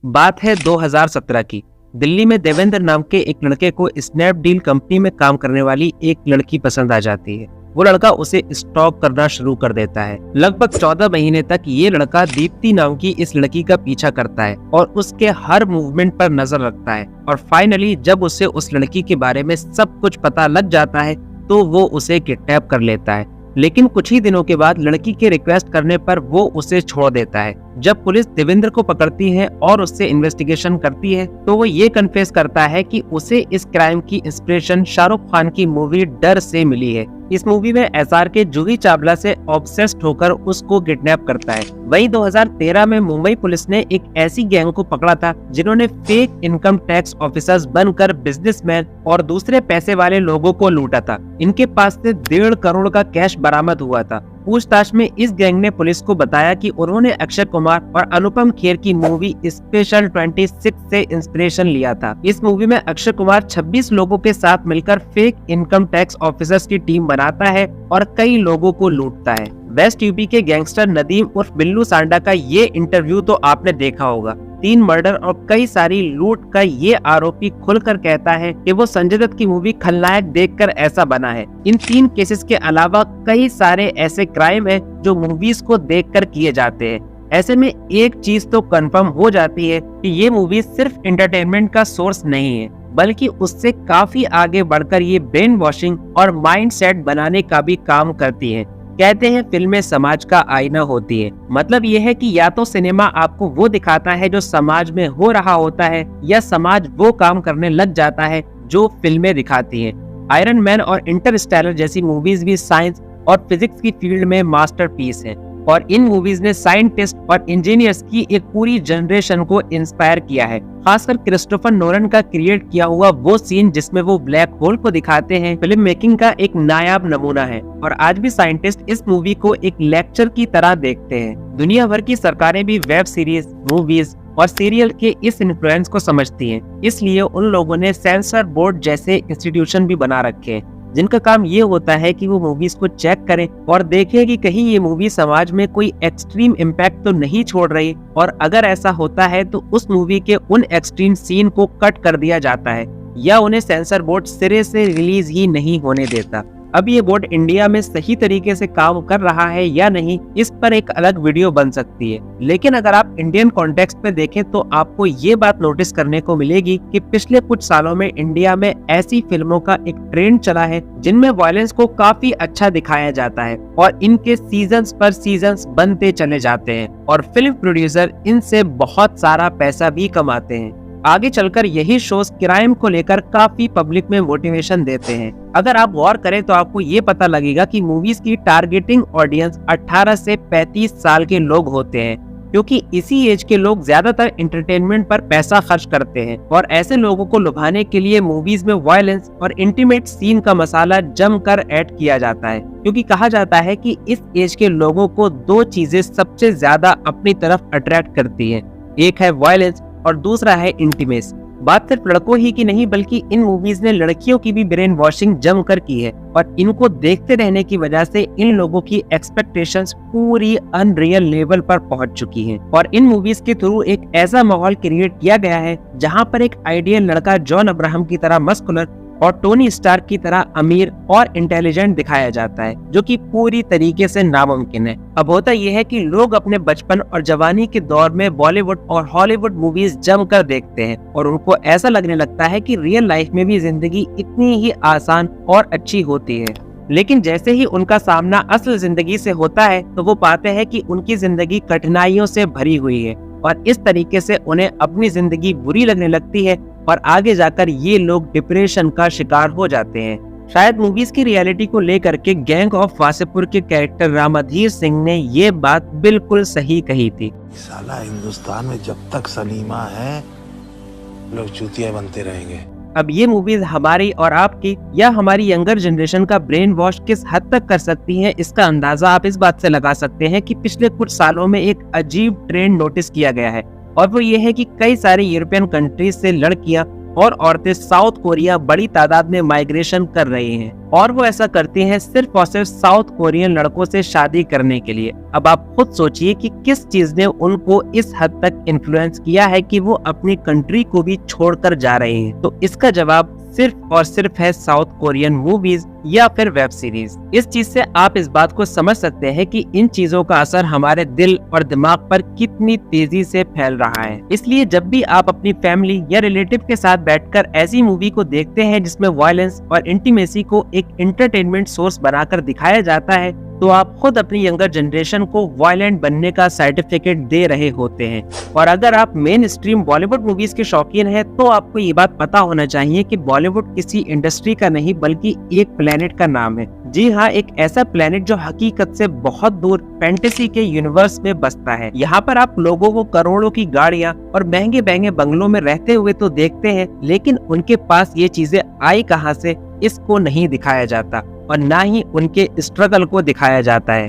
बात है 2017 की। दिल्ली में देवेंद्र नाम के एक लड़के को स्नैपडील कंपनी में काम करने वाली एक लड़की पसंद आ जाती है। वो लड़का उसे स्टॉक करना शुरू कर देता है। लगभग 14 महीने तक ये लड़का दीप्ति नाम की इस लड़की का पीछा करता है और उसके हर मूवमेंट पर नजर रखता है। और फाइनली जब उसे उस लड़की के बारे में सब कुछ पता लग जाता है तो वो उसे किडनैप कर लेता है। लेकिन कुछ ही दिनों के बाद लड़की के रिक्वेस्ट करने पर वो उसे छोड़ देता है। जब पुलिस देवेंद्र को पकड़ती है और उससे इन्वेस्टिगेशन करती है तो वो ये कन्फेस करता है कि उसे इस क्राइम की इंस्पिरेशन शाहरुख खान की मूवी डर से मिली है। इस मूवी में SRK जूही चावला से ऑब्सेस्ड होकर उसको किडनैप करता है। वहीं 2013 में मुंबई पुलिस ने एक ऐसी गैंग को पकड़ा था जिन्होंने फेक इनकम टैक्स ऑफिसर्स बनकर बिजनेसमैन और दूसरे पैसे वाले लोगों को लूटा था। इनके पास से 1.5 करोड़ का कैश बरामद हुआ था। पूछताछ में इस गैंग ने पुलिस को बताया कि उन्होंने अक्षय कुमार और अनुपम खेर की मूवी स्पेशल 26 से इंस्पिरेशन लिया था। इस मूवी में अक्षय कुमार 26 लोगों के साथ मिलकर फेक इनकम टैक्स ऑफिसर्स की टीम बनाता है और कई लोगों को लूटता है। वेस्ट यूपी के गैंगस्टर नदीम उर्फ बिल्लू सांडा का ये इंटरव्यू तो आपने देखा होगा। 3 मर्डर और कई सारी लूट का ये आरोपी खुलकर कहता है कि वो संजय दत्त की मूवी खलनायक देखकर ऐसा बना है। इन 3 केसेस के अलावा कई सारे ऐसे क्राइम है जो मूवीज को देखकर किए जाते हैं। ऐसे में एक चीज तो कंफर्म हो जाती है कि ये मूवी सिर्फ एंटरटेनमेंट का सोर्स नहीं है, बल्कि उससे काफी आगे बढ़कर ये ब्रेन वॉशिंग और माइंड सेट बनाने का भी काम करती है। कहते हैं फिल्में समाज का आईना होती है। मतलब ये है कि या तो सिनेमा आपको वो दिखाता है जो समाज में हो रहा होता है, या समाज वो काम करने लग जाता है जो फिल्में दिखाती हैं। आयरन मैन और इंटरस्टेलर जैसी मूवीज भी साइंस और फिजिक्स की फील्ड में मास्टरपीस हैं और इन मूवीज ने साइंटिस्ट और इंजीनियर्स की एक पूरी जनरेशन को इंस्पायर किया है। खासकर क्रिस्टोफर नोलन का क्रिएट किया हुआ वो सीन जिसमें वो ब्लैक होल को दिखाते हैं, फिल्म मेकिंग का एक नायाब नमूना है और आज भी साइंटिस्ट इस मूवी को एक लेक्चर की तरह देखते हैं। दुनिया भर की सरकारें भी वेब सीरीज, मूवीज और सीरियल के इस इन्फ्लुएंस को समझती हैं। इसलिए उन लोगों ने सेंसर बोर्ड जैसे इंस्टीट्यूशन भी बना रखे हैं जिनका काम ये होता है कि वो मूवीज को चेक करें और देखें कि कहीं ये मूवी समाज में कोई एक्सट्रीम इम्पैक्ट तो नहीं छोड़ रही, और अगर ऐसा होता है तो उस मूवी के उन एक्सट्रीम सीन को कट कर दिया जाता है या उन्हें सेंसर बोर्ड सिरे से रिलीज ही नहीं होने देता। अब ये बोर्ड इंडिया में सही तरीके से काम कर रहा है या नहीं, इस पर एक अलग वीडियो बन सकती है। लेकिन अगर आप इंडियन कॉन्टेक्स्ट में देखें तो आपको ये बात नोटिस करने को मिलेगी कि पिछले कुछ सालों में इंडिया में ऐसी फिल्मों का एक ट्रेंड चला है जिनमें वायलेंस को काफी अच्छा दिखाया जाता है और इनके सीजन्स पर सीजन्स बनते चले जाते हैं और फिल्म प्रोड्यूसर इनसे बहुत सारा पैसा भी कमाते हैं। आगे चलकर यही शोज क्राइम को लेकर काफी पब्लिक में मोटिवेशन देते हैं। अगर आप गौर करें तो आपको ये पता लगेगा कि मूवीज की टारगेटिंग ऑडियंस 18 से 35 साल के लोग होते हैं, क्योंकि इसी एज के लोग ज्यादातर एंटरटेनमेंट पर पैसा खर्च करते हैं और ऐसे लोगों को लुभाने के लिए मूवीज में वायलेंस और इंटीमेट सीन का मसाला जमकर ऐड किया जाता है। क्योंकि कहा जाता है कि इस एज के लोगों को 2 चीजें सबसे ज्यादा अपनी तरफ अट्रैक्ट करती है, एक है वायलेंस और दूसरा है इंटीमेसी। बात सिर्फ लड़कों ही की नहीं बल्कि इन मूवीज ने लड़कियों की भी ब्रेन वॉशिंग जमकर की है और इनको देखते रहने की वजह से इन लोगों की एक्सपेक्टेशंस पूरी अनरियल लेवल पर पहुंच चुकी हैं और इन मूवीज के थ्रू एक ऐसा माहौल क्रिएट किया गया है जहां पर एक आइडियल लड़का जॉन अब्राहम की तरह मस्कुलर और टोनी स्टार्क की तरह अमीर और इंटेलिजेंट दिखाया जाता है, जो कि पूरी तरीके से नामुमकिन है। अब होता यह है कि लोग अपने बचपन और जवानी के दौर में बॉलीवुड और हॉलीवुड मूवीज जमकर देखते हैं और उनको ऐसा लगने लगता है कि रियल लाइफ में भी जिंदगी इतनी ही आसान और अच्छी होती है। लेकिन जैसे ही उनका सामना असल जिंदगी से होता है तो वो पाते हैं कि उनकी जिंदगी कठिनाइयों से भरी हुई है और इस तरीके से उन्हें अपनी जिंदगी बुरी लगने लगती है और आगे जाकर ये लोग डिप्रेशन का शिकार हो जाते हैं। शायद मूवीज की रियलिटी को लेकर के गैंग ऑफ वासेपुर के कैरेक्टर रामाधीर सिंह ने ये बात बिल्कुल सही कही थी। साला हिंदुस्तान में जब तक सलीमा है लोग चूतिया बनते रहेंगे। अब ये मूवीज हमारी और आपकी या हमारी यंगर जनरेशन का ब्रेन वॉश किस हद तक कर सकती हैं, इसका अंदाजा आप इस बात से लगा सकते हैं कि पिछले कुछ सालों में एक अजीब ट्रेंड नोटिस किया गया है और वो ये है कि कई सारे यूरोपियन कंट्रीज से लड़कियां और औरतें साउथ कोरिया बड़ी तादाद में माइग्रेशन कर रही हैं और वो ऐसा करती हैं सिर्फ और सिर्फ साउथ कोरियन लड़कों से शादी करने के लिए। अब आप खुद सोचिए कि किस चीज ने उनको इस हद तक इन्फ्लुएंस किया है कि वो अपनी कंट्री को भी छोड़कर जा रहे हैं। तो इसका जवाब सिर्फ और सिर्फ है साउथ कोरियन मूवीज या फिर वेब सीरीज। इस चीज से आप इस बात को समझ सकते हैं कि इन चीजों का असर हमारे दिल और दिमाग पर कितनी तेजी से फैल रहा है। इसलिए जब भी आप अपनी फैमिली या रिलेटिव के साथ बैठकर ऐसी मूवी को देखते हैं जिसमें वायलेंस और इंटीमेसी को एक एंटरटेनमेंट सोर्स बनाकर दिखाया जाता है, तो आप खुद अपनी यंगर जनरेशन को वायलेंट बनने का सर्टिफिकेट दे रहे होते हैं। और अगर आप मेन स्ट्रीम बॉलीवुड मूवीज के शौकीन हैं, तो आपको ये बात पता होना चाहिए कि बॉलीवुड किसी इंडस्ट्री का नहीं बल्कि एक प्लेनेट का नाम है। जी हाँ, एक ऐसा प्लेनेट जो हकीकत से बहुत दूर फैंटेसी के यूनिवर्स में बसता है। यहाँ पर आप लोगों को करोड़ों की गाड़ियाँ और महंगे महंगे बंगलों में रहते हुए तो देखते हैं, लेकिन उनके पास ये चीजें आई कहाँ से, इसको नहीं दिखाया जाता और ना ही उनके स्ट्रगल को दिखाया जाता है।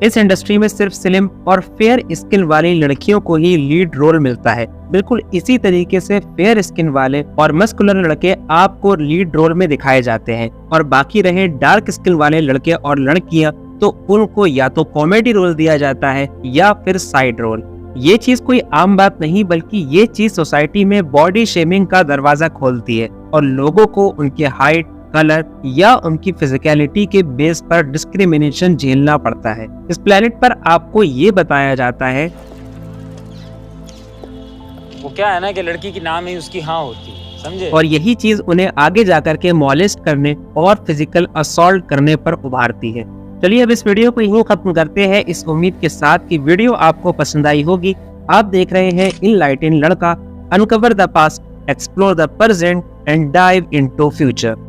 इस इंडस्ट्री में सिर्फ स्लिम और फेयर स्किन वाली लड़कियों को ही लीड रोल मिलता है। बिल्कुल इसी तरीके से फेयर स्किन वाले और मस्कुलर लड़के आपको लीड रोल में दिखाए जाते हैं और बाकी रहे डार्क स्किन वाले लड़के और लड़कियां, तो उनको या तो कॉमेडी रोल दिया जाता है या फिर साइड रोल। ये चीज कोई आम बात नहीं, बल्कि ये चीज सोसाइटी में बॉडी शेमिंग का दरवाजा खोलती है और लोगों को उनके हाइट, कलर या उनकी फिजिकलिटी के बेस पर डिस्क्रिमिनेशन झेलना पड़ता है। इस प्लेनेट पर आपको ये बताया जाता है, वो क्या है ना कि लड़की की नाम ही उसकी हाँ होती है, समझे? और यही चीज उन्हें आगे जाकर के मॉलेस्ट करने और फिजिकल असॉल्ट करने पर उभारती है। चलिए अब इस वीडियो को यूं खत्म करते हैं, इस उम्मीद के साथ कि वीडियो आपको पसंद आई होगी। आप देख रहे हैं इनलाइटेन लड़का, uncover the past, explore the present and dive into future.